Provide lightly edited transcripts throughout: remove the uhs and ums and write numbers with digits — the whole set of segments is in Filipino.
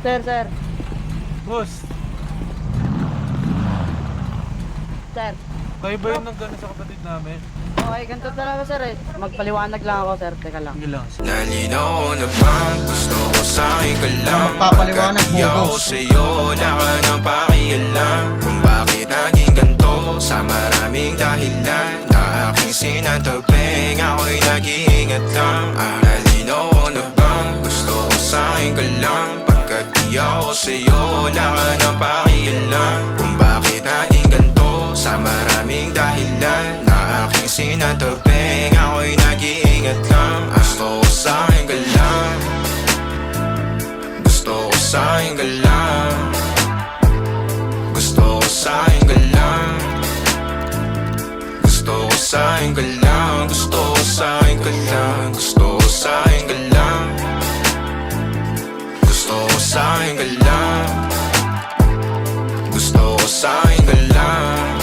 Sir. Boss, Sir. kayo ba yung naggano sa kapatid namin? Okay, ganito talaga sir eh. Magpaliwanag lang ako sir. Teka lang. Sige lang. Nalinaw na bang gusto ko sa'yo ka lang? Magpapaliwanag mo, Pagkat di ako boss. sa'yo, wala ka nang pakialam. Kung bakit naging ganito sa maraming dahilan na aking sinataping, ako'y nag-iingat lang. Nalinaw na bang gusto ko sa'yo ka lang? Pagkat di ako sa'yo, wala ka nang pakialam. Kung bakit naging ganito sa maraming dahilan na aking sinataping, ako'y nag-iingat lang. Gusto ko sa'yo ka lang. Gusto ko sa'yo ka lang. Gusto ko sa'yo ka lang. Gusto ko sa'yo ka lang. Gusto ko sa'yo ka lang. Gusto ko sa'yo ka lang. Gusto ko sa'yo ka lang. Gusto ko sa'yo ka lang.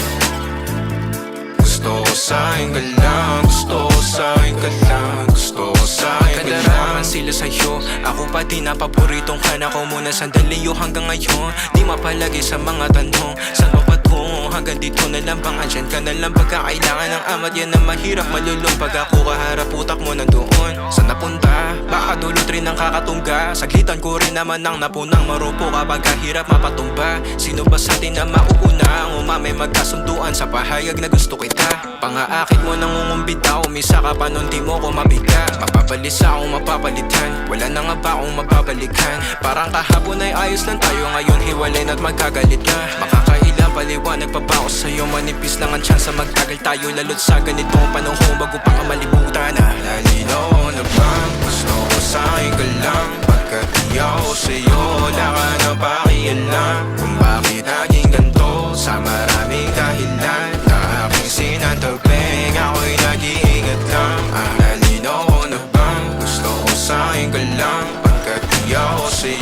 Gusto ko sa'yo ka lang. Gusto ko sa'yo ka lang. Gusto ko sa'yo ka lang. Kadalaman sila sa'yo, ako pa din na paboritong ka na ko muna sandali yo hanggang ngayon. Di mapalagi sa mga tanong, saan mo patungo? Hanggang dito na lang bang andyan ka na lang pagkakailangan ng amat? Yan na mahirap malulong pag ako kaharap utak mo nandoon. Saan napunta? Baka dulot rin ang kakatungga. Saglitan ko rin naman ang napunang marupo kapag kahirap mapatumba. Sino ba sa atin na mauuna? Ang umamay magkasunduan sa pahayag na gusto kita. Pangaakit mo nangungumbita, umisa ka pa nun di mo ko mabiga. Mapabalisa akong mapapalitan, wala na nga ba akong mapabalikan? Parang kahapon ay ayos lang tayo, ngayon hiwalay na't magkagalit ka. Makakailang paliwanag pa ba ako sa'yo? Manipis lang ang tsansa magtagal tayo, lalo't sa ganitong panahon bago pa ka malibutan. Nalinaw na bang gusto ko sa'yo ka lang? Pagkat di ako sa'yo, wala ka na pakialam. Kung bakit naging ganito sa maraming dahilan na aking sinataping, ako'y nag-iingat lang. Nalinaw na bang gusto ko sa'yo ka lang? Pagkat di ako sa'yo,